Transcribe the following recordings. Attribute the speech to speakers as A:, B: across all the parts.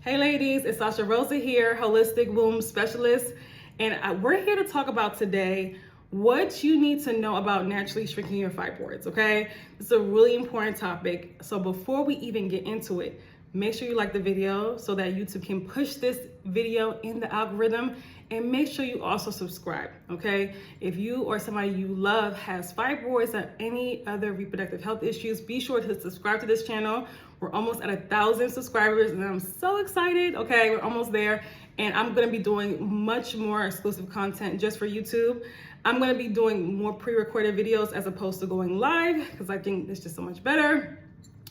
A: Hey ladies, it's Sasha Rosa here, holistic womb specialist, and we're here to talk about today what you need to know about naturally shrinking your fibroids, okay? It's a really important topic. So before we even get into it, make sure you like the video so that YouTube can push this video in the algorithm, and make sure you also subscribe, okay? If you or somebody you love has fibroids or any other reproductive health issues, be sure to subscribe to this channel. We're almost at 1,000 subscribers and I'm so excited, okay? We're almost there, and I'm gonna be doing much more exclusive content just for YouTube. I'm gonna be doing more pre-recorded videos as opposed to going live because I think it's just so much better,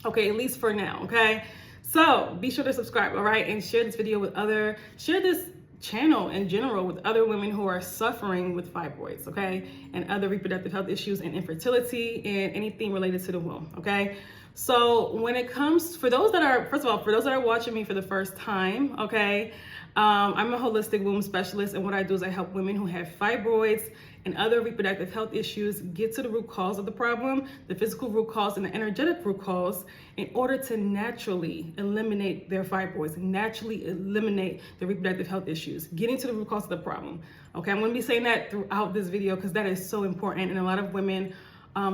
A: okay, at least for now, okay? So be sure to subscribe, all right? And share this video with share this channel in general with other women who are suffering with fibroids, okay? And other reproductive health issues and infertility and anything related to the womb, okay? So when it comes, for those that are watching me for the first time, okay? I'm a holistic womb specialist, and what I do is I help women who have fibroids and other reproductive health issues get to the root cause of the problem, the physical root cause and the energetic root cause, in order to naturally eliminate their fibroids, naturally eliminate the reproductive health issues, getting to the root cause of the problem. Okay, I'm gonna be saying that throughout this video because that is so important, and a lot of women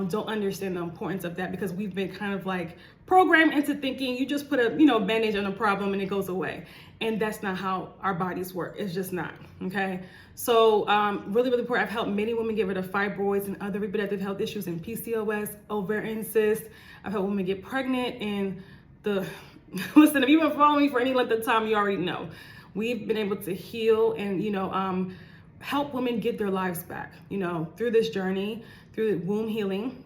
A: don't understand the importance of that because we've been kind of like programmed into thinking you just put a bandage on a problem and it goes away, and that's not how our bodies work. It's just not, okay? So really important. I've helped many women get rid of fibroids and other reproductive health issues and PCOS, ovarian cysts. I've helped women get pregnant, and listen, if you've been following me for any length of time, you already know we've been able to heal and help women get their lives back, through this journey, through womb healing,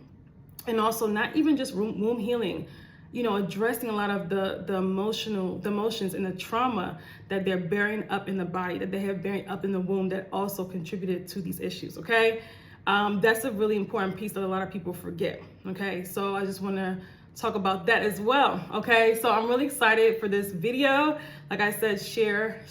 A: and also not even just womb healing, addressing a lot of the emotions and the trauma that they're bearing up in the body, that they have bearing up in the womb, that also contributed to these issues, okay? That's a really important piece that a lot of people forget, okay? So I just wanna talk about that as well, okay? So I'm really excited for this video. Like I said, share,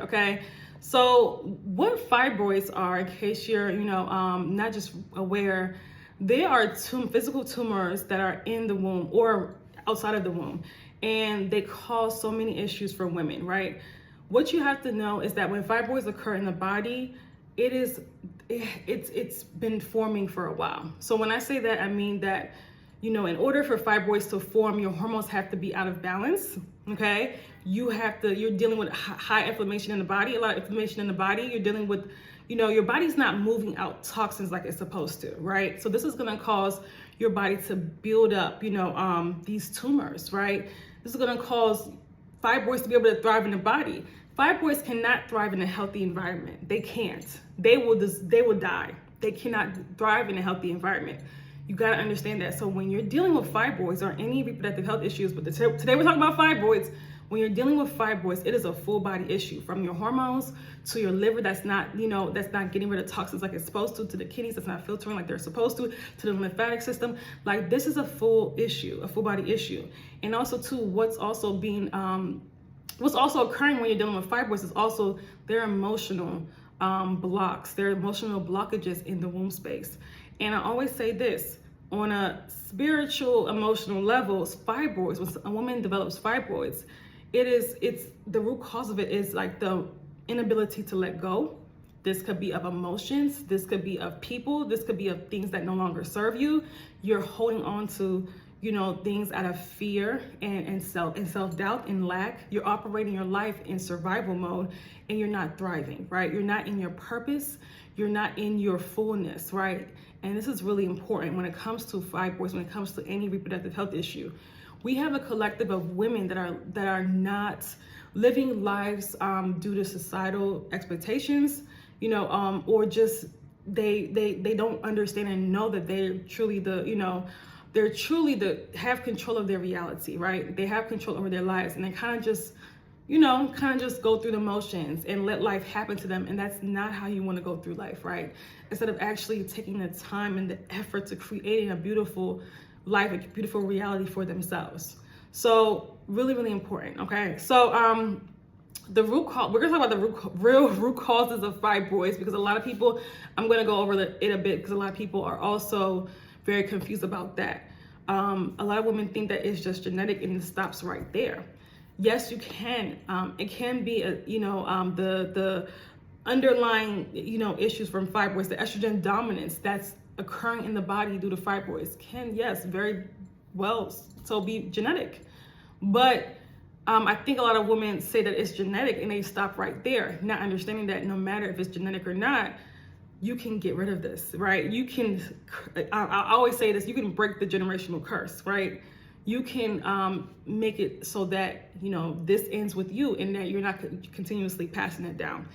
A: okay? So what fibroids are, in case you're, not just aware, they are physical tumors that are in the womb or outside of the womb, and they cause so many issues for women, right? What you have to know is that when fibroids occur in the body, it's been forming for a while. So when I say that, I mean that, in order for fibroids to form, your hormones have to be out of balance, okay? You're dealing with high inflammation in the body, a lot of inflammation in the body. You're dealing with, your body's not moving out toxins like it's supposed to, right? So this is gonna cause your body to build up, these tumors, right? This is gonna cause fibroids to be able to thrive in the body. Fibroids cannot thrive in a healthy environment. They can't. They will die. They cannot thrive in a healthy environment. You gotta understand that. So when you're dealing with fibroids or any reproductive health issues, but today we're talking about fibroids. When you're dealing with fibroids, it is a full body issue, from your hormones to your liver that's not getting rid of toxins like it's supposed to the kidneys that's not filtering like they're supposed to the lymphatic system. Like, this is a full body issue. And also too, what's also occurring when you're dealing with fibroids is also their emotional blocks, their emotional blockages in the womb space. And I always say this, on a spiritual, emotional level, fibroids, when a woman develops fibroids, it's the root cause of it is like the inability to let go. This could be of emotions, this could be of people, this could be of things that no longer serve you. You're holding on to, things out of fear and self-doubt and lack. You're operating your life in survival mode, and you're not thriving, right? You're not in your purpose, you're not in your fullness, right? And this is really important when it comes to fibroids, when it comes to any reproductive health issue. We have a collective of women that are not living lives due to societal expectations, or just they don't understand and know that they're truly have control of their reality, right? They have control over their lives, and they kind of just go through the motions and let life happen to them. And that's not how you want to go through life, right? Instead of actually taking the time and the effort to creating a beautiful life, a beautiful reality for themselves. So really, really important, okay? So we're gonna talk about the real root causes of fibroids, because a lot of people, I'm gonna go over it a bit, because a lot of people are also very confused about that. A lot of women think that it's just genetic and it stops right there. yes, you can. It can be the underlying issues from fibroids, the estrogen dominance that's occurring in the body due to fibroids can, yes, very well so be genetic. But I think a lot of women say that it's genetic and they stop right there, not understanding that no matter if it's genetic or not, you can get rid of this, right? You can, I always say this, you can break the generational curse, right? You can make it so that, this ends with you and that you're not continuously passing it down.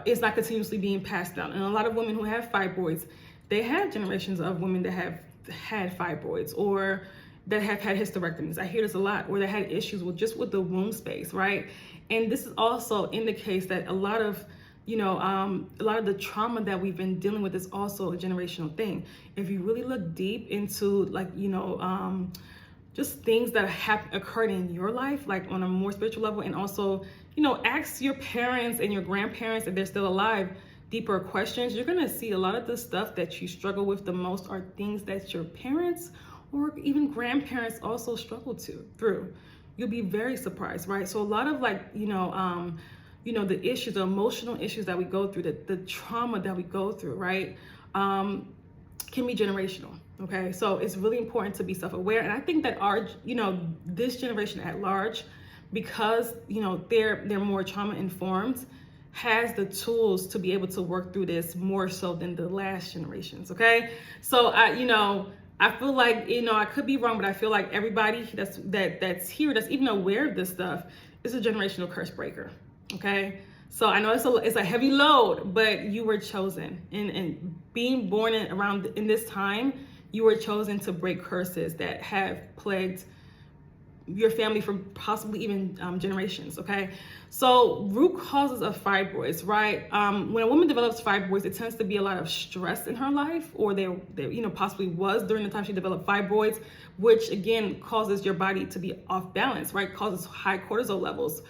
A: It's not continuously being passed down. And a lot of women who have fibroids, they have generations of women that have had fibroids or that have had hysterectomies. I hear this a lot, or that had issues with the womb space, right? And this is also indicates that a lot of the trauma that we've been dealing with is also a generational thing. If you really look deep into just things that have occurred in your life, like on a more spiritual level, and also, ask your parents and your grandparents if they're still alive deeper questions, you're gonna see a lot of the stuff that you struggle with the most are things that your parents or even grandparents also struggle through. You'll be very surprised, right? So a lot of the issues, the emotional issues that we go through, the trauma that we go through, right, can be generational, okay? So it's really important to be self-aware. And I think that our, this generation at large, because, they're more trauma-informed, has the tools to be able to work through this more so than the last generations, okay? So I feel like, I could be wrong, but I feel like everybody that's here, that's even aware of this stuff, is a generational curse breaker. Okay, so I know it's a heavy load, but you were chosen, and being born in this time, you were chosen to break curses that have plagued your family for possibly even generations. Okay, so root causes of fibroids, right? When a woman develops fibroids, it tends to be a lot of stress in her life, or there possibly was during the time she developed fibroids, which again causes your body to be off balance, right? Causes high cortisol levels.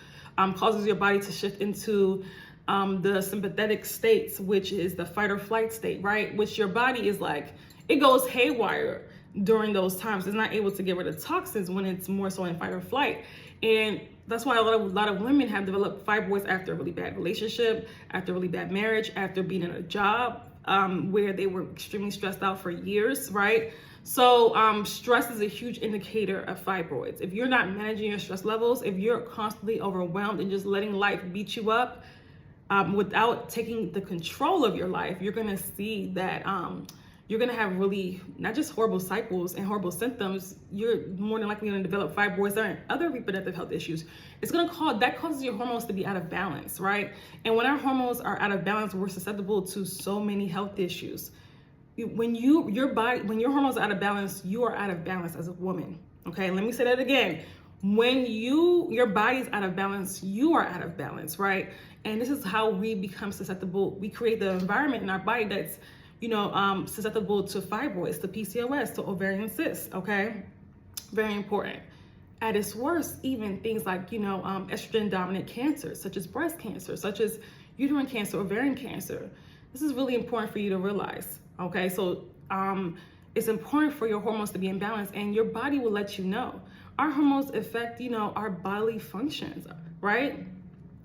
A: Causes your body to shift into the sympathetic states, which is the fight or flight state, right? Which your body is like, it goes haywire during those times. It's not able to get rid of toxins when it's more so in fight or flight. And that's why a lot of women have developed fibroids after a really bad relationship, after a really bad marriage, after being in a job where they were extremely stressed out for years, right? So stress is a huge indicator of fibroids. If you're not managing your stress levels, if you're constantly overwhelmed and just letting life beat you up without taking the control of your life, you're gonna see that you're gonna have really, not just horrible cycles and horrible symptoms, you're more than likely gonna develop fibroids and other reproductive health issues. That causes your hormones to be out of balance, right? And when our hormones are out of balance, we're susceptible to so many health issues. When your hormones are out of balance, you are out of balance as a woman. Okay, let me say that again. When your body's out of balance, you are out of balance, right? And this is how we become susceptible. We create the environment in our body that's, susceptible to fibroids, to PCOS, to ovarian cysts. Okay, very important. At its worst, even things like estrogen dominant cancers, such as breast cancer, such as uterine cancer, ovarian cancer. This is really important for you to realize. Okay, so it's important for your hormones to be in balance, and your body will let you know. Our hormones affect, our bodily functions, right?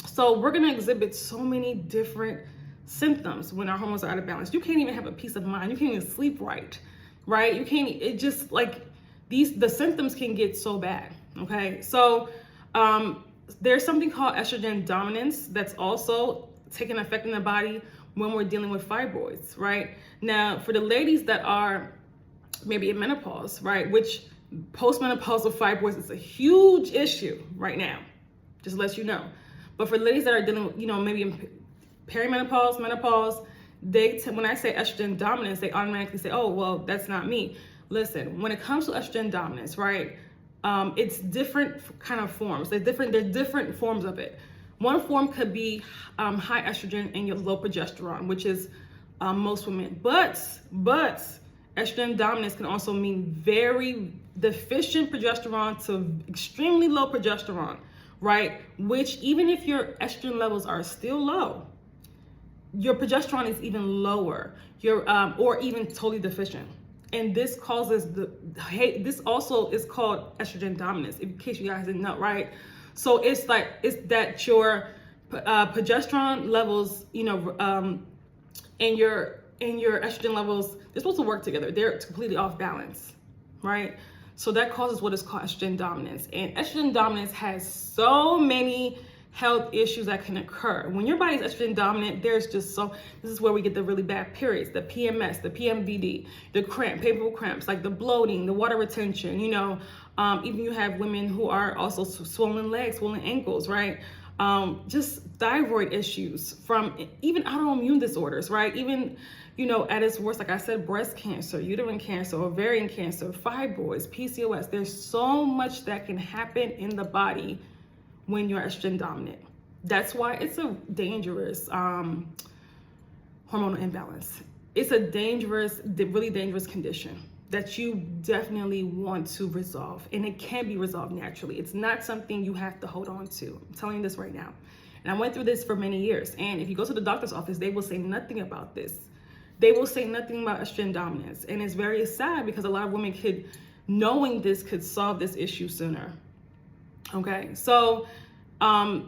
A: So we're gonna exhibit so many different symptoms when our hormones are out of balance. You can't even have a peace of mind. You can't even sleep right? You can't. It just like the symptoms can get so bad. Okay, so there's something called estrogen dominance that's also taking effect in the body when we're dealing with fibroids, right? Now, for the ladies that are maybe in menopause, right, which postmenopausal fibroids is a huge issue right now, just to let you know. But for ladies that are dealing with, maybe in perimenopause, menopause, when I say estrogen dominance, they automatically say, oh, well, that's not me. Listen, when it comes to estrogen dominance, right, it's different kind of forms. There's different forms of it. One form could be high estrogen and low progesterone, which is most women. But estrogen dominance can also mean very deficient progesterone to extremely low progesterone, right? Which even if your estrogen levels are still low, your progesterone is even lower, or even totally deficient. And this causes this also is called estrogen dominance, in case you guys didn't know, right? So it's that your progesterone levels, and your estrogen levels, they're supposed to work together. They're completely off balance, right? So that causes what is called estrogen dominance. And estrogen dominance has so many health issues that can occur. When your body's estrogen dominant, this is where we get the really bad periods, the PMS, the PMDD, the painful cramps, like the bloating, the water retention, even you have women who are also swollen legs, swollen ankles, right? Just thyroid issues from even autoimmune disorders, right? Even, at its worst, like I said, breast cancer, uterine cancer, ovarian cancer, fibroids, PCOS. There's so much that can happen in the body when you're estrogen dominant. That's why it's a dangerous hormonal imbalance. It's a really dangerous condition that you definitely want to resolve, and it can be resolved naturally. It's not something you have to hold on to. I'm telling you this right now. And I went through this for many years, and if you go to the doctor's office, they will say nothing about this. They will say nothing about estrogen dominance, and it's very sad because a lot of women knowing this could solve this issue sooner. Okay, so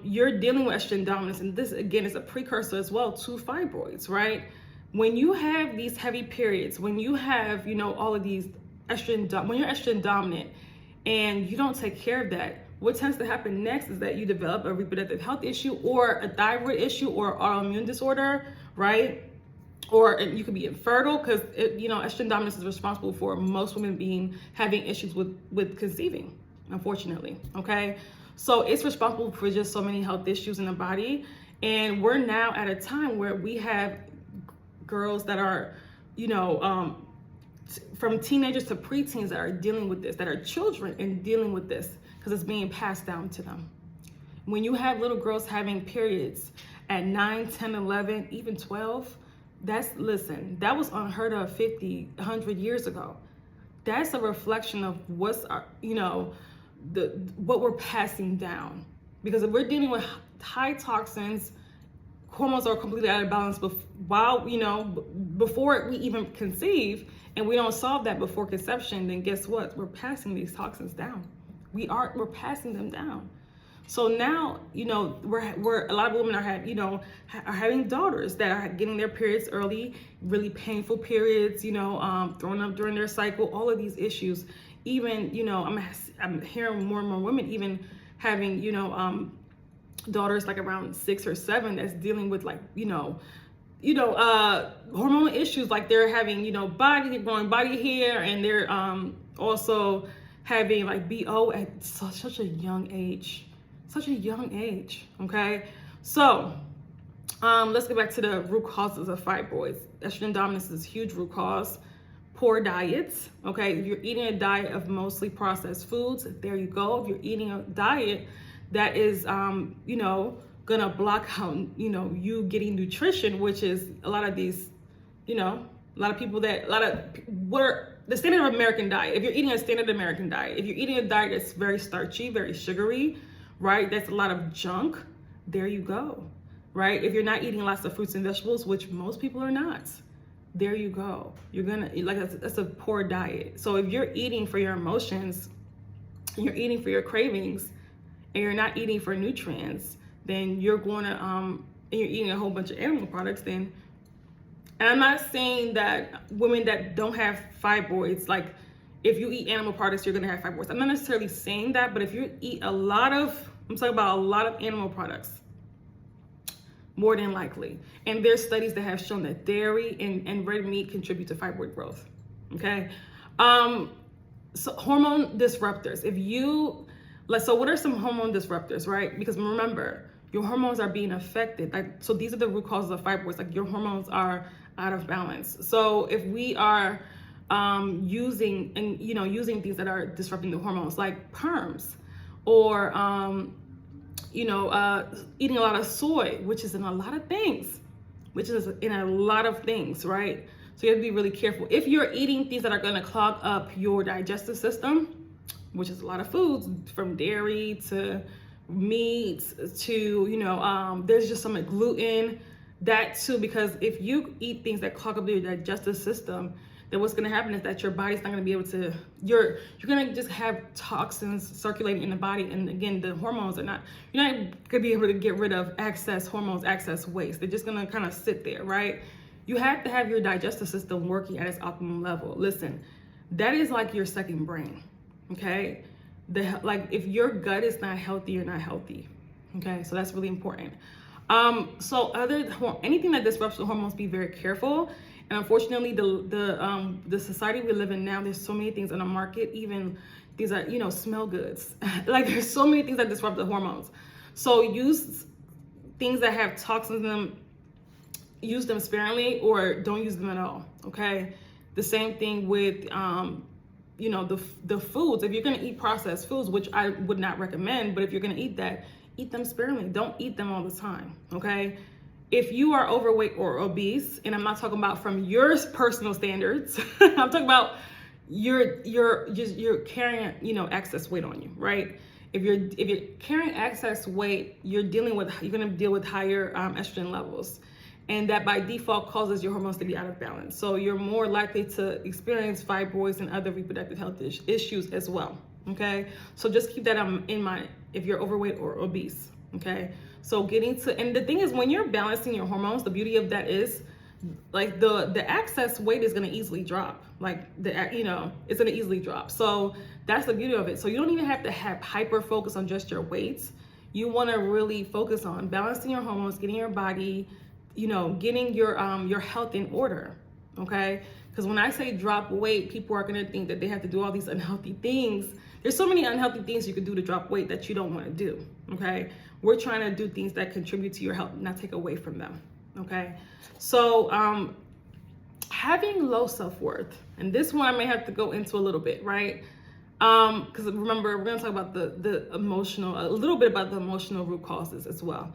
A: you're dealing with estrogen dominance, and this again is a precursor as well to fibroids, right? When you have these heavy periods, when you have, all of these when you're estrogen dominant and you don't take care of that, what tends to happen next is that you develop a reproductive health issue or a thyroid issue or autoimmune disorder, right? Or you could be infertile because, estrogen dominance is responsible for most women having issues with conceiving, unfortunately, okay? So it's responsible for just so many health issues in the body. And we're now at a time where we have girls that are, from teenagers to preteens that are dealing with this, that are children and dealing with this because it's being passed down to them. When you have little girls having periods at 9, 10, 11, even 12, that was unheard of 50, 100 years ago. That's a reflection of what we're passing down. Because if we're dealing with high toxins, hormones are completely out of balance before we even conceive, and we don't solve that before conception, then guess what? We're passing these toxins down. We're passing them down. So now, we're a lot of women are having daughters that are getting their periods early, really painful periods, throwing up during their cycle, all of these issues. Even, I'm hearing more and more women even having, daughters like around 6 or 7 that's dealing with hormonal issues, like they're having, they're growing body hair, and they're also having like BO at such a young age. Okay? So let's get back to the root causes of fibroids. Estrogen dominance is a huge root cause. Poor diets, okay? If you're eating a diet of mostly processed foods, there you go. If you're eating a diet that is, gonna block out, you getting nutrition, which is a lot of these, the standard American diet. If you're eating a standard American diet, if you're eating a diet that's very starchy, very sugary, right? That's a lot of junk. There you go, right? If you're not eating lots of fruits and vegetables, which most people are not, there you go. You're gonna, that's a poor diet. So if you're eating for your emotions, you're eating for your cravings, and you're not eating for nutrients, then you're going to, and you're eating a whole bunch of animal products, then, and I'm not saying that women that don't have fibroids, like if you eat animal products, you're going to have fibroids. I'm not necessarily saying that, but if you eat I'm talking about a lot of animal products, more than likely. And there's studies that have shown that dairy and red meat contribute to fibroid growth, okay? So hormone disruptors, so what are some hormone disruptors, right? Because remember, your hormones are being affected. So these are the root causes of fibroids. Like your hormones are out of balance. So if we are using things that are disrupting the hormones, like perms, or eating a lot of soy, which is in a lot of things, right? So you have to be really careful. If you're eating things that are going to clog up your digestive system, which is a lot of foods, from dairy to meats to, there's just some gluten, that too, because if you eat things that clog up your digestive system, then what's going to happen is that your body's not going to be able to, you're going to just have toxins circulating in the body. And again, the hormones are not, you're not going to be able to get rid of excess hormones, excess waste. They're just going to kind of sit there, right? You have to have your digestive system working at its optimum level. Listen, that is like your second brain, okay? Like if your gut is not healthy, you're not healthy, okay? So that's really important. So anything that disrupts the hormones, be very careful. And unfortunately, the society we live in now, there's so many things on the market, even things that, smell goods. Like there's so many things that disrupt the hormones. So use things that have toxins in them, use them sparingly or don't use them at all, okay? The same thing with, the foods. If you're gonna eat processed foods, which I would not recommend, but if you're gonna eat that, eat them sparingly. Don't eat them all the time, okay? If you are overweight or obese, and I'm not talking about from your personal standards, I'm talking about you're carrying, excess weight on you, right? If you're carrying excess weight, you're gonna deal with higher estrogen levels. And that by default causes your hormones to be out of balance. So you're more likely to experience fibroids and other reproductive health issues as well, okay? So just keep that in mind if you're overweight or obese, okay? So and the thing is, when you're balancing your hormones, the beauty of that is, like the excess weight is gonna easily drop. Like it's gonna easily drop. So that's the beauty of it. So you don't even have to have hyper focus on just your weights. You wanna really focus on balancing your hormones, getting your body, getting your health in order, okay? Because when I say drop weight, people are gonna think that they have to do all these unhealthy things. There's so many unhealthy things you could do to drop weight that you don't wanna do, okay? We're trying to do things that contribute to your health, not take away from them, okay? So having low self-worth, and this one I may have to go into a little bit, right? Because remember, we're gonna talk about a little bit about the emotional root causes as well.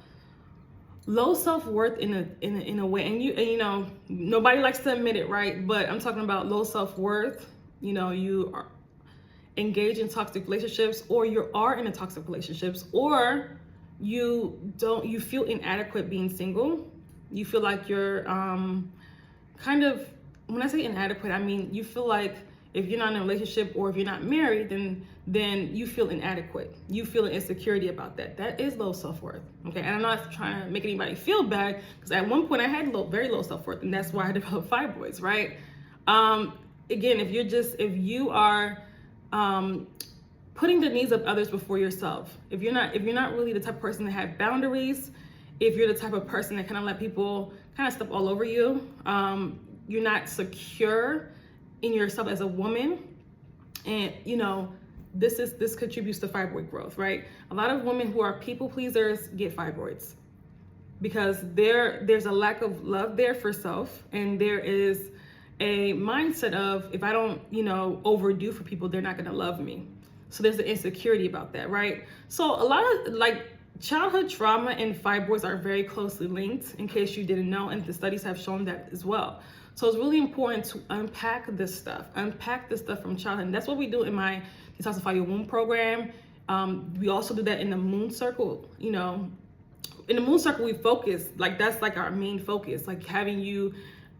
A: Low self-worth in a way, and nobody likes to admit it, right? But I'm talking about low self-worth. You are engaged in toxic relationships, or you are in a toxic relationships, or you feel inadequate being single. You feel like you're kind of, when I say inadequate, I mean you feel like if you're not in a relationship or if you're not married, then you feel inadequate. You feel an insecurity about that. That is low self-worth, okay? And I'm not trying to make anybody feel bad, because at one point I had very low self-worth, and that's why I developed fibroids, right? Again, if you are putting the needs of others before yourself, if you're not really the type of person to have boundaries, if you're the type of person that kind of let people kind of step all over you, you're not secure in yourself as a woman, and this contributes to fibroid growth, right? A lot of women who are people pleasers get fibroids because there's a lack of love there for self, and there is a mindset of, if I don't overdo for people, they're not going to love me. So there's an insecurity about that, right? So a lot of childhood trauma and fibroids are very closely linked, in case you didn't know, and the studies have shown that as well. So it's really important to unpack this stuff from childhood. And that's what we do in my Detoxify Your Womb program. We also do that in the Moon Circle. In the Moon Circle, we focus, that's our main focus, having you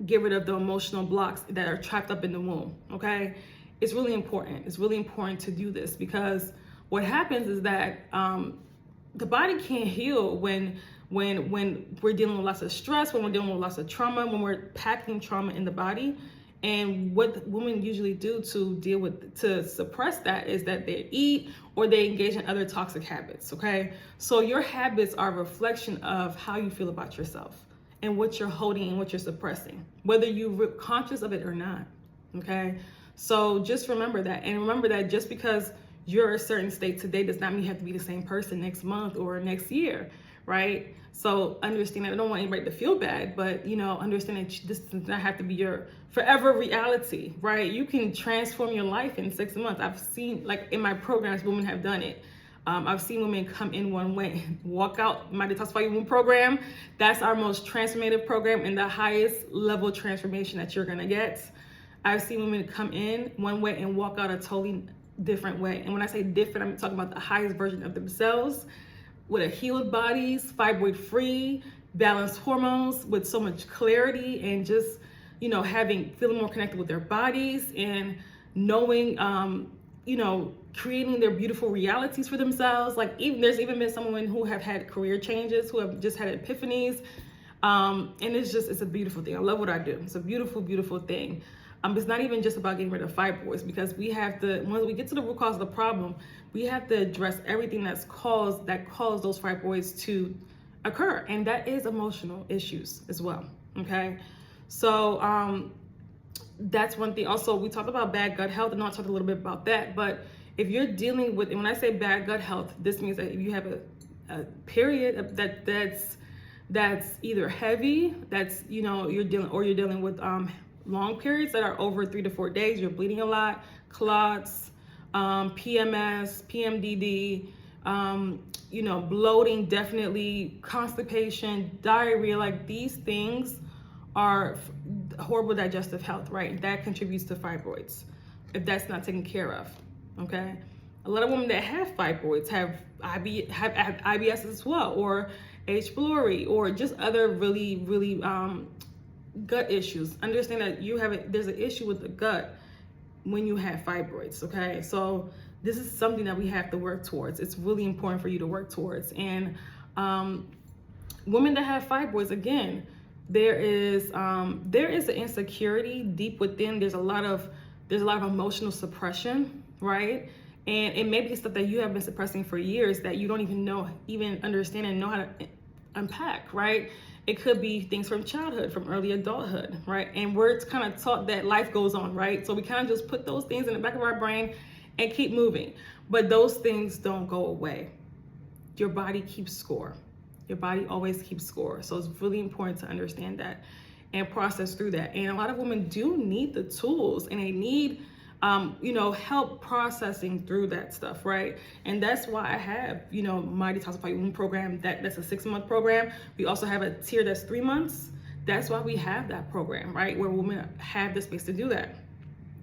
A: get rid of the emotional blocks that are trapped up in the womb, okay? It's really important. It's really important to do this, because what happens is that the body can't heal when we're dealing with lots of stress, when we're dealing with lots of trauma, when we're packing trauma in the body. And what women usually do to suppress that is that they eat or they engage in other toxic habits, okay? So your habits are a reflection of how you feel about yourself and what you're holding and what you're suppressing, whether you're conscious of it or not, okay? So just remember that. And remember that just because you're a certain state today does not mean you have to be the same person next month or next year, right? So understand that. I don't want anybody to feel bad, but understand that this does not have to be your forever reality, right? You can transform your life in 6 months. I've seen, in my programs, women have done it. I've seen women come in one way, walk out. My Detoxify Your Womb program, that's our most transformative program and the highest level transformation that you're gonna get. I've seen women come in one way and walk out a totally different way. And when I say different, I'm talking about the highest version of themselves, with a healed bodies, fibroid free, balanced hormones, with so much clarity and just feeling more connected with their bodies and knowing, creating their beautiful realities for themselves. Like there's even been some women who have had career changes, who have just had epiphanies. And it's a beautiful thing. I love what I do. It's a beautiful, beautiful thing. It's not even just about getting rid of fibroids, because once we get to the root cause of the problem, we have to address everything that caused those fibroids to occur. And that is emotional issues as well. Okay. So, that's one thing. Also, we talked about bad gut health, and I'll talk a little bit about that. But if you're dealing with, and when I say bad gut health, this means that if you have a period that's either heavy, you're dealing with long periods that are over 3 to 4 days, you're bleeding a lot, clots, PMS, PMDD, bloating, definitely, constipation, diarrhea. Like, these things are horrible digestive health, right? That contributes to fibroids if that's not taken care of. Okay, a lot of women that have fibroids have IBS as well, or H. pylori, or just other really, really gut issues. Understand that there's an issue with the gut when you have fibroids. Okay, so this is something that we have to work towards. It's really important for you to work towards. And women that have fibroids, again, there is an insecurity deep within. There's a lot of emotional suppression, right? And it may be stuff that you have been suppressing for years that you don't even understand and know how to unpack, right? It could be things from childhood, from early adulthood, right? And we're kind of taught that life goes on, right? So we kind of just put those things in the back of our brain and keep moving. But those things don't go away. Your body keeps score. Your body always keeps score. So it's really important to understand that and process through that. And a lot of women do need the tools, and they need help processing through that stuff, right? And that's why I have, my Detoxify Womb program, that's a 6-month program. We also have a tier that's 3 months. That's why we have that program, right? Where women have the space to do that,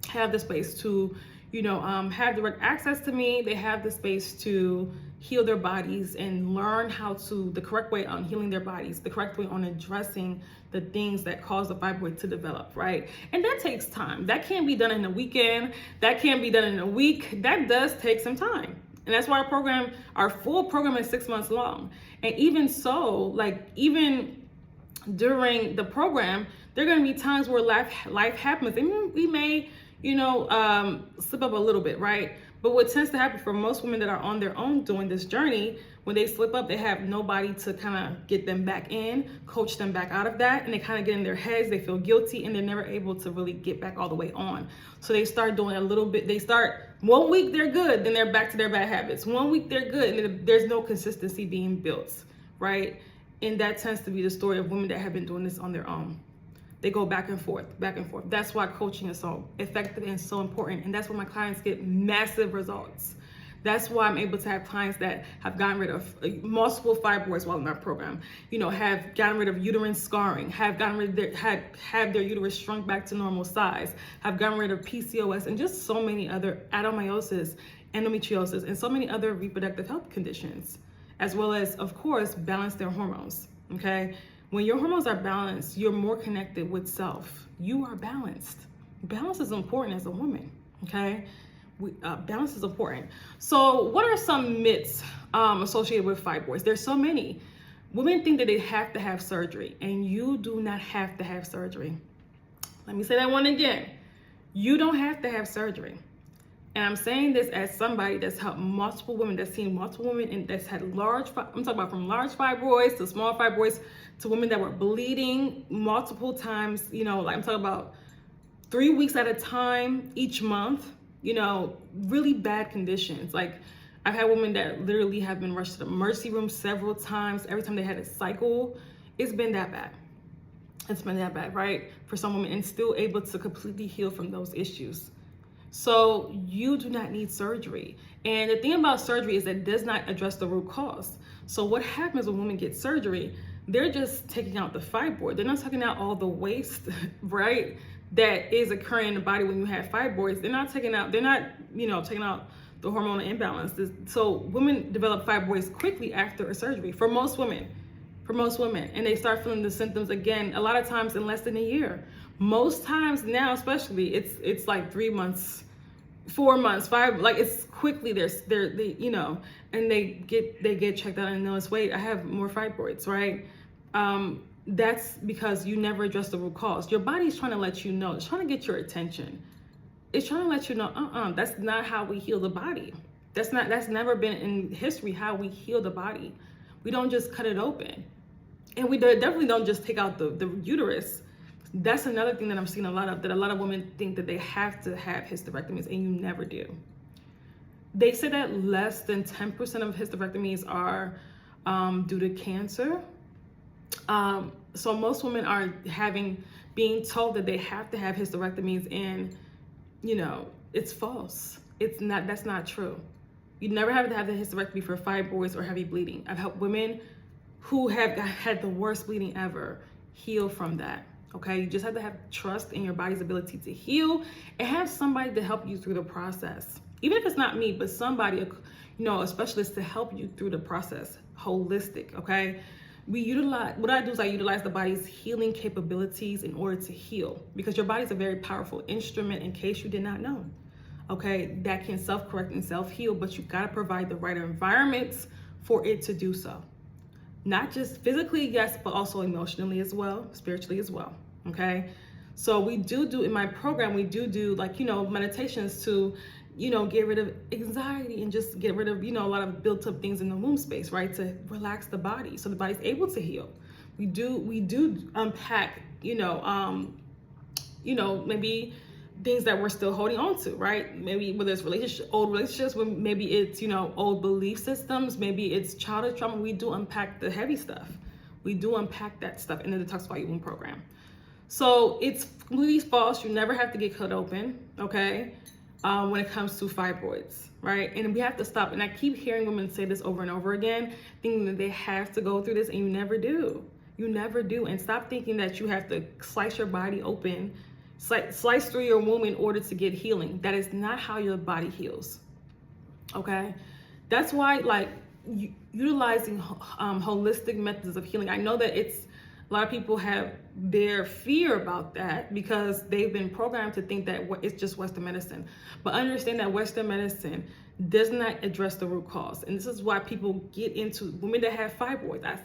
A: have the space to, have direct access to me. They have the space to heal their bodies and learn the correct way on healing their bodies, the correct way on addressing the things that cause the fibroid to develop, right? And that takes time. That can't be done in a weekend. That can't be done in a week. That does take some time. And that's why our full program is 6 months long. And even so, even during the program, there are going to be times where life happens. And we may, slip up a little bit, right? But what tends to happen for most women that are on their own doing this journey, when they slip up, they have nobody to kind of get them back in, coach them back out of that, and they kind of get in their heads, they feel guilty, and they're never able to really get back all the way on. So they start doing a little bit, 1 week they're good, then they're back to their bad habits. 1 week they're good, and there's no consistency being built, right? And that tends to be the story of women that have been doing this on their own. They go back and forth, back and forth. That's why coaching is so effective and so important. And that's where my clients get massive results. That's why I'm able to have clients that have gotten rid of multiple fibroids while in our program, have gotten rid of uterine scarring, have gotten rid of have their uterus shrunk back to normal size, have gotten rid of PCOS, and just so many other adenomyosis, endometriosis, and so many other reproductive health conditions, as well as, of course, balance their hormones, okay? When your hormones are balanced, you're more connected with self. You are balanced. Balance is important as a woman, okay? Balance is important. So what are some myths associated with fibroids? There's so many. Women think that they have to have surgery, and you do not have to have surgery. Let me say that one again. You don't have to have surgery. And I'm saying this as somebody that's helped multiple women, that's seen multiple women and that's had I'm talking about from large fibroids to small fibroids to women that were bleeding multiple times, I'm talking about 3 weeks at a time each month, really bad conditions. Like, I've had women that literally have been rushed to the emergency room several times. Every time they had a cycle, it's been that bad. It's been that bad, right? For some women, and still able to completely heal from those issues. So you do not need surgery. And the thing about surgery is that it does not address the root cause. So what happens when women get surgery, they're just taking out the fibroid. They're not taking out all the waste, right, that is occurring in the body when you have fibroids. They're not taking out the hormonal imbalance. So women develop fibroids quickly after a surgery. For most women, for most women, and they start feeling the symptoms again a lot of times in less than a year. Most times now, especially, it's like 3 months, 4 months, 5, like it's quickly they you know, and they get checked out and notice, wait, I have more fibroids, right? That's because you never address the root cause. Your body's trying to let you know, it's trying to get your attention. It's trying to let you know, that's not how we heal the body. That's never been in history how we heal the body. We don't just cut it open. And we definitely don't just take out the uterus. That's another thing that I'm seeing a lot of, that a lot of women think that they have to have hysterectomies, and you never do. They say that less than 10% of hysterectomies are due to cancer. So most women are being told that they have to have hysterectomies, and you know, it's false. That's not true. You never have to have the hysterectomy for fibroids or heavy bleeding. I've helped women who have had the worst bleeding ever heal from that. Okay, you just have to have trust in your body's ability to heal, and have somebody to help you through the process. Even if it's not me, but somebody, you know, a specialist to help you through the process, holistic. Okay, what I do is I utilize the body's healing capabilities in order to heal, because your body's a very powerful instrument, in case you did not know. Okay, that can self-correct and self-heal, but you gotta provide the right environments for it to do so. Not just physically, yes, but also emotionally as well, spiritually as well. Okay, so we do in my program, we do like, you know, meditations to, you know, get rid of anxiety and just get rid of, you know, a lot of built up things in the womb space, right? To relax the body so the body's able to heal. We do unpack, you know, maybe things that we're still holding on to, right? Maybe whether it's old relationships, maybe it's, you know, old belief systems, maybe it's childhood trauma. We do unpack the heavy stuff. We do unpack that stuff in the Detoxify Your Womb program. So it's completely false. You never have to get cut open, okay? When it comes to fibroids, right? And we have to stop. And I keep hearing women say this over and over again, thinking that they have to go through this, and you never do. You never do. And stop thinking that you have to slice your body open, slice through your womb in order to get healing. That is not how your body heals, okay? That's why, like, utilizing holistic methods of healing, I know that a lot of people have their fear about that because they've been programmed to think that it's just Western medicine. But understand that Western medicine does not address the root cause. And this is why people get into women that have fibroids.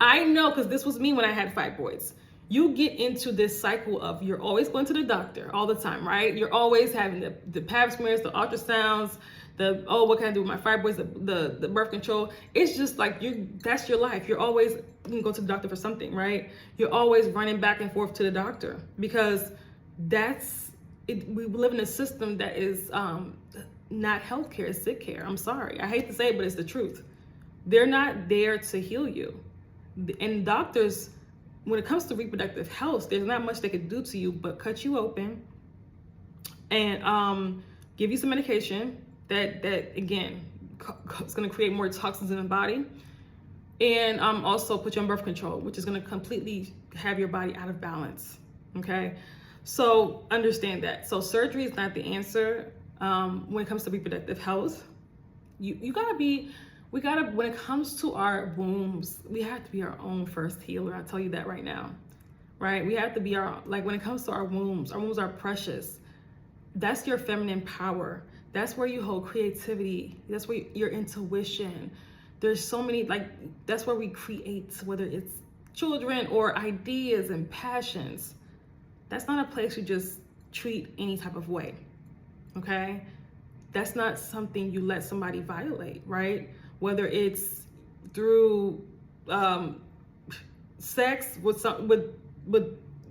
A: I know, because this was me when I had fibroids. You get into this cycle of you're always going to the doctor all the time, right? You're always having the pap smears, the ultrasounds, what can I do with my fibroids, the birth control. It's just like that's your life. You're always, you can go to the doctor for something, right? You're always running back and forth to the doctor, because that's it. We live in a system that is not healthcare, it's sick care. I'm sorry, I hate to say it, but it's the truth. They're not there to heal you. And doctors, when it comes to reproductive health, there's not much they could do to you but cut you open and give you some medication that again, it's going to create more toxins in the body, and also put you on birth control, which is going to completely have your body out of balance. Okay, so understand that. So surgery is not the answer when it comes to reproductive health. When it comes to our wombs, we have to be our own first healer. I'll tell you that right now, right? We have to be when it comes to our wombs are precious. That's your feminine power. That's where you hold creativity. That's where your intuition. There's so many, that's where we create, whether it's children or ideas and passions. That's not a place you just treat any type of way, okay? That's not something you let somebody violate, right? Whether it's through sex with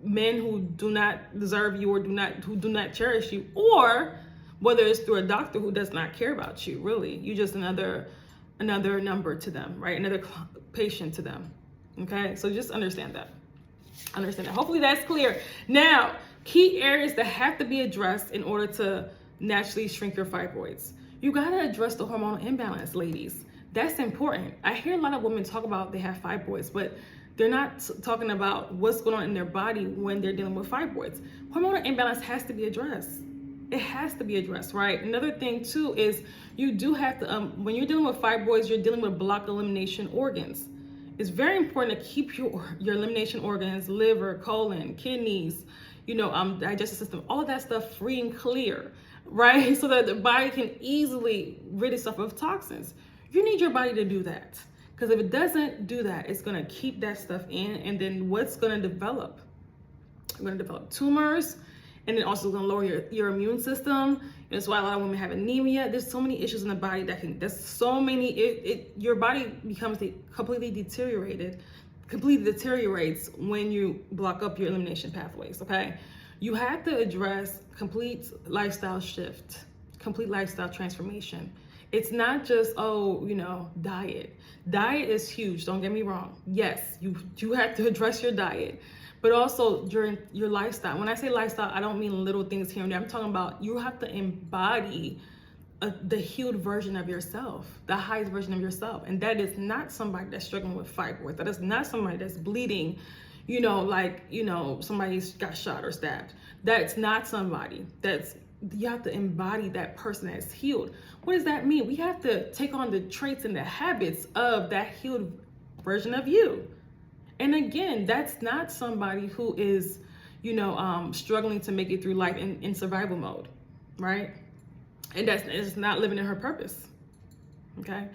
A: men who do not deserve you or who do not cherish you, or whether it's through a doctor who does not care about you, really. You're just another number to them, right? Another patient to them, okay? So just understand that. Hopefully that's clear. Now, key areas that have to be addressed in order to naturally shrink your fibroids. You gotta address the hormonal imbalance, ladies. That's important. I hear a lot of women talk about they have fibroids, but they're not talking about what's going on in their body when they're dealing with fibroids. Hormonal imbalance has to be addressed. It has to be addressed, right? Another thing too is you do have to, when you're dealing with fibroids, you're dealing with block elimination organs. It's very important to keep your elimination organs, liver, colon, kidneys, digestive system, all of that stuff free and clear, right? So that the body can easily rid itself of toxins. You need your body to do that. Because if it doesn't do that, it's going to keep that stuff in. And then what's going to develop? You're going to develop tumors. And then also going to lower your immune system. That's why a lot of women have anemia. There's so many issues in the body your body becomes completely deteriorates when you block up your elimination pathways, okay? You have to address complete lifestyle shift, complete lifestyle transformation. It's not just, diet. Diet is huge, don't get me wrong. Yes, you have to address your diet, but also during your lifestyle. When I say lifestyle, I don't mean little things here and there. I'm talking about you have to embody the healed version of yourself, the highest version of yourself. And that is not somebody that's struggling with fibroids. That is not somebody that's bleeding, somebody's got shot or stabbed. That's not somebody you have to embody that person that's healed. What does that mean? We have to take on the traits and the habits of that healed version of you. And again, that's not somebody who is, struggling to make it through life in survival mode, right? And it's not living in her purpose, okay?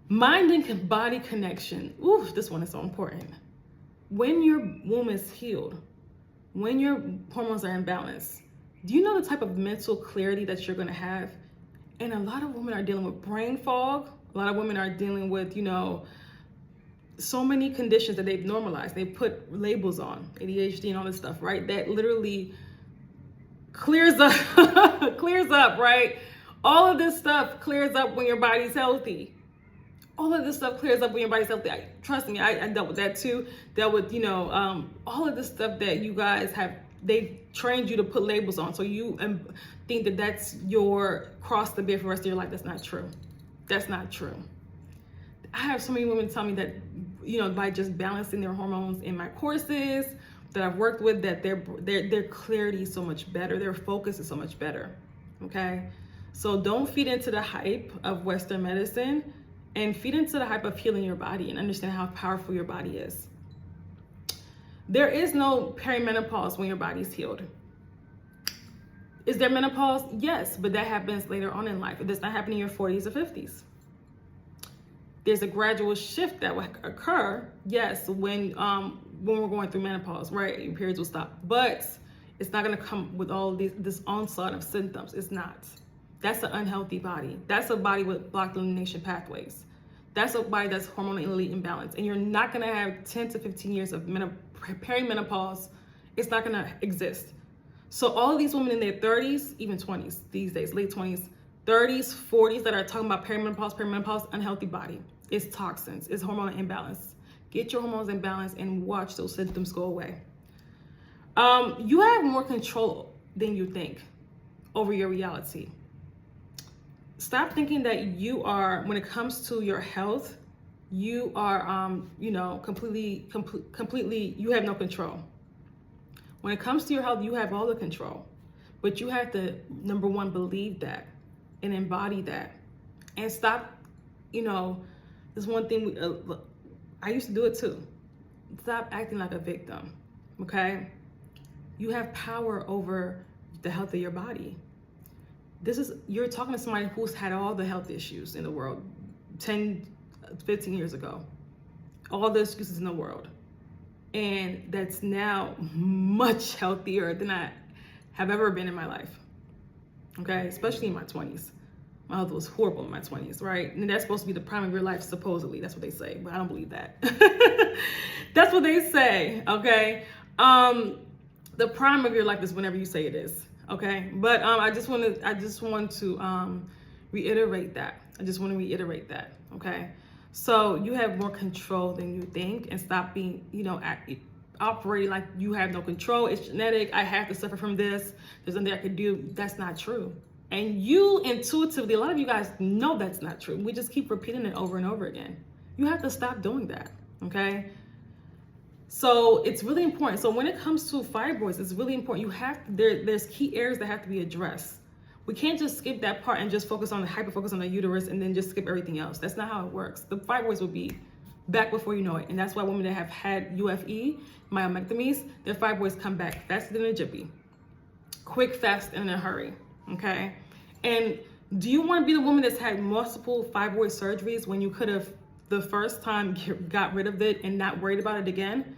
A: Mind and body connection. Ooh, this one is so important. When your womb is healed, when your hormones are in balance, do you know the type of mental clarity that you're gonna have? And a lot of women are dealing with brain fog. A lot of women are dealing with, so many conditions that they've normalized. They put labels on, ADHD and all this stuff, right? That literally clears up, right? All of this stuff clears up when your body's healthy. All of this stuff clears up when your body's healthy. Trust me, I dealt with that too. Dealt with, all of this stuff that you guys they've trained you to put labels on. So you think that that's your cross to bear for the rest of your life. That's not true. That's not true. I have so many women tell me that, by just balancing their hormones in my courses that I've worked with, that their clarity is so much better. Their focus is so much better. Okay. So don't feed into the hype of Western medicine, and feed into the hype of healing your body and understand how powerful your body is. There is no perimenopause when your body's healed. Is there menopause? Yes, but that happens later on in life. It does not happen in your 40s or 50s. There's a gradual shift that will occur, yes, when we're going through menopause, right? Your periods will stop, but it's not going to come with all this onslaught of symptoms. It's not. That's an unhealthy body. That's a body with blocked elimination pathways. That's a body that's hormonally imbalanced. And you're not going to have 10 to 15 years of perimenopause. It's not going to exist. So all of these women in their 30s, even 20s these days, late 20s, 30s, 40s that are talking about perimenopause, unhealthy body. It's toxins, it's hormonal imbalance. Get your hormones in balance and watch those symptoms go away. You have more control than you think over your reality. Stop thinking that you are, when it comes to your health, you are, completely, you have no control. When it comes to your health, you have all the control, but you have to, number one, believe that and embody that, and stop, this one thing, I used to do it too. Stop acting like a victim, okay? You have power over the health of your body. You're talking to somebody who's had all the health issues in the world 10, 15 years ago, all the excuses in the world. And that's now much healthier than I have ever been in my life. Okay, especially in my 20s. My health was horrible in my 20s, right? And that's supposed to be the prime of your life, supposedly. That's what they say, but I don't believe that. That's what they say, okay? The prime of your life is whenever you say it is, okay? But I just want to reiterate that. I just want to reiterate that, okay? So you have more control than you think, and stop being, operating like you have no control. It's genetic. I have to suffer from this. There's nothing I could do. That's not true. And you intuitively, a lot of you guys know that's not true. We just keep repeating it over and over again. You have to stop doing that, okay? So it's really important. So when it comes to fibroids, it's really important. There's key areas that have to be addressed. We can't just skip that part and just hyper focus on the uterus and then just skip everything else. That's not how it works. The fibroids will be back before you know it. And that's why women that have had UFE, myomectomies, their fibroids come back faster than a jiffy. Quick, fast, and in a hurry, okay? And do you want to be the woman that's had multiple fibroid surgeries when you could have the first time got rid of it and not worried about it again?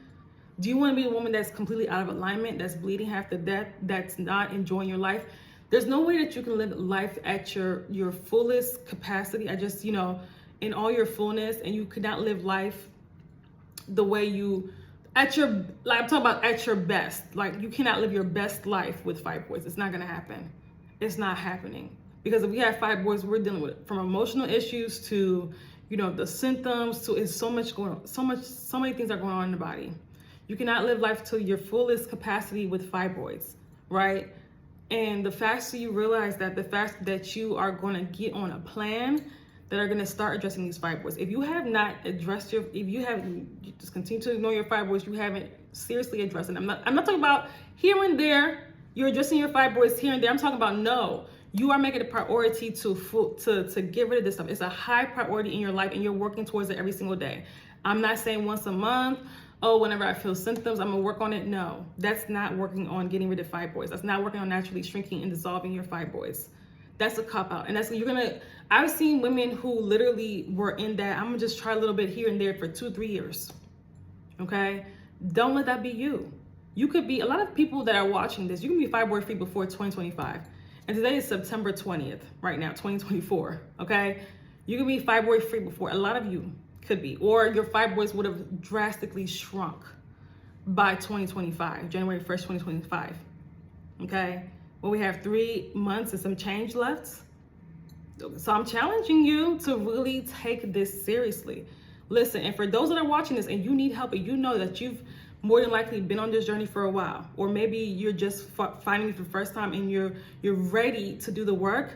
A: Do you want to be the woman that's completely out of alignment, that's bleeding half to death, that's not enjoying your life? There's no way that you can live life at your fullest capacity, in all your fullness, and you could not live life the way I'm talking about at your best. Like, you cannot live your best life with fibroids. It's not going to happen. It's not happening. Because if we have fibroids, we're dealing with from emotional issues to, the symptoms to, it's so many things are going on in the body. You cannot live life to your fullest capacity with fibroids, right? And the faster you realize that, the faster that you are going to get on a plan that are going to start addressing these fibroids. If you have not addressed you just continue to ignore your fibroids, you haven't seriously addressed it. I'm not talking about here and there, you're addressing your fibroids here and there. I'm talking about no, you are making it a priority to get rid of this stuff. It's a high priority in your life and you're working towards it every single day. I'm not saying once a month, whenever I feel symptoms, I'm gonna work on it. No, that's not working on getting rid of fibroids. That's not working on naturally shrinking and dissolving your fibroids. That's a cop out. And I've seen women who literally were in that, I'm gonna just try a little bit here and there for 2-3 years, okay? Don't let that be you. You could be, a lot of people that are watching this, you can be fibroid free before 2025. And today is September 20th, right now, 2024, okay? You can be fibroid free before, a lot of you could be, or your fibroids would have drastically shrunk by 2025, January 1st, 2025, okay? Well, we have 3 months and some change left. So I'm challenging you to really take this seriously. Listen, and for those that are watching this and you need help and you know that you've more than likely been on this journey for a while, or maybe you're just finding me for the first time and you're ready to do the work,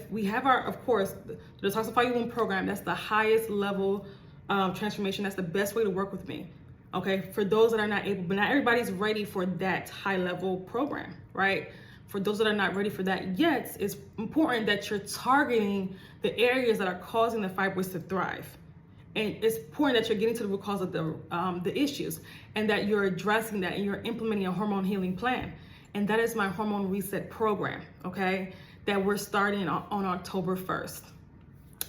A: we have our, of course, the Detoxify Your Womb program. That's the highest level transformation. That's the best way to work with me. Okay, for those that are not able, but not everybody's ready for that high level program, right? For those that are not ready for that yet, it's important that you're targeting the areas that are causing the fibroids to thrive. And it's important that you're getting to the root cause of the issues and that you're addressing that and you're implementing a hormone healing plan. And that is my hormone reset program, okay? That we're starting on October 1st.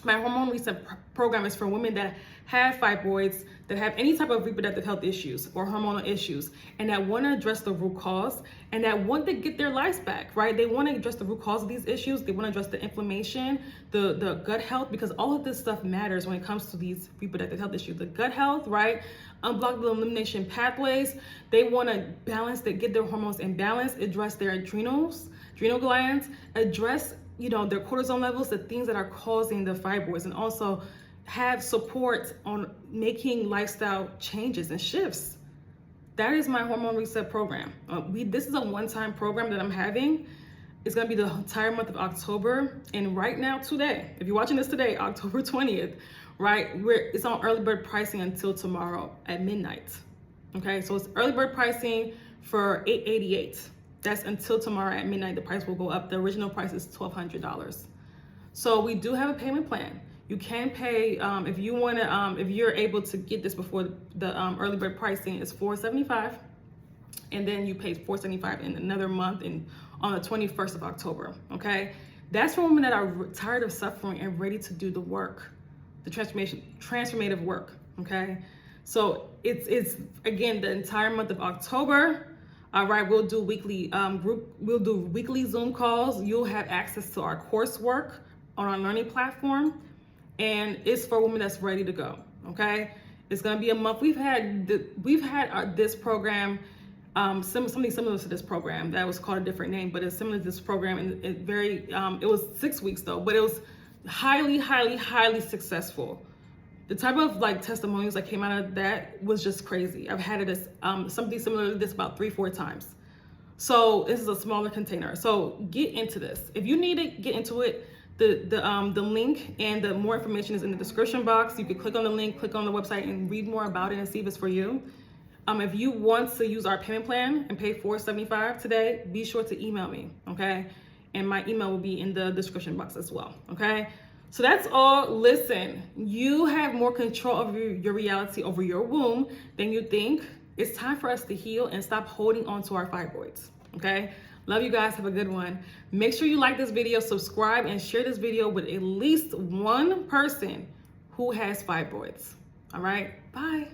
A: My hormone reset program is for women that have fibroids, that have any type of reproductive health issues or hormonal issues, and that want to address the root cause and that want to get their lives back, right? They want to address the root cause of these issues. They want to address the inflammation, the gut health, because all of this stuff matters when it comes to these reproductive health issues. The gut health, right? Unblock the elimination pathways. They want to balance, get their hormones in balance, address their adrenal glands, address their cortisol levels, the things that are causing the fibroids, and also have support on making lifestyle changes and shifts. That is my hormone reset program. This is a one-time program that I'm having. It's gonna be the entire month of October. And right now, today, if you're watching this today, October 20th, right, it's on early bird pricing until tomorrow at midnight. Okay, so it's early bird pricing for $888. That's until tomorrow at midnight. The price will go up. The original price is $1,200. So we do have a payment plan. You can pay if you want to. If you're able to get this before the early bird pricing is $475, and then you pay $475 in another month on the 21st of October. Okay, that's for women that are tired of suffering and ready to do the work, the transformative work. Okay, so it's again the entire month of October. All right, we'll do weekly Zoom calls. You'll have access to our coursework on our learning platform, and it's for women that's ready to go. Okay, it's gonna be a month. We've had this program, something similar to this program that was called a different name, but it's similar to this program, and it was 6 weeks though, but it was highly successful. The type of testimonials that came out of that was just crazy. I've had it as something similar to this about 3-4 times. So this is a smaller container. So get into this. If you need it, get into it. The link and the more information is in the description box. You can click on the link, click on the website, and read more about it and see if it's for you. If you want to use our payment plan and pay $475 today, be sure to email me, okay? And my email will be in the description box as well, okay? So that's all. Listen, you have more control over your reality, over your womb than you think. It's time for us to heal and stop holding on to our fibroids, okay? Love you guys. Have a good one. Make sure you like this video, subscribe, and share this video with at least one person who has fibroids. All right? Bye.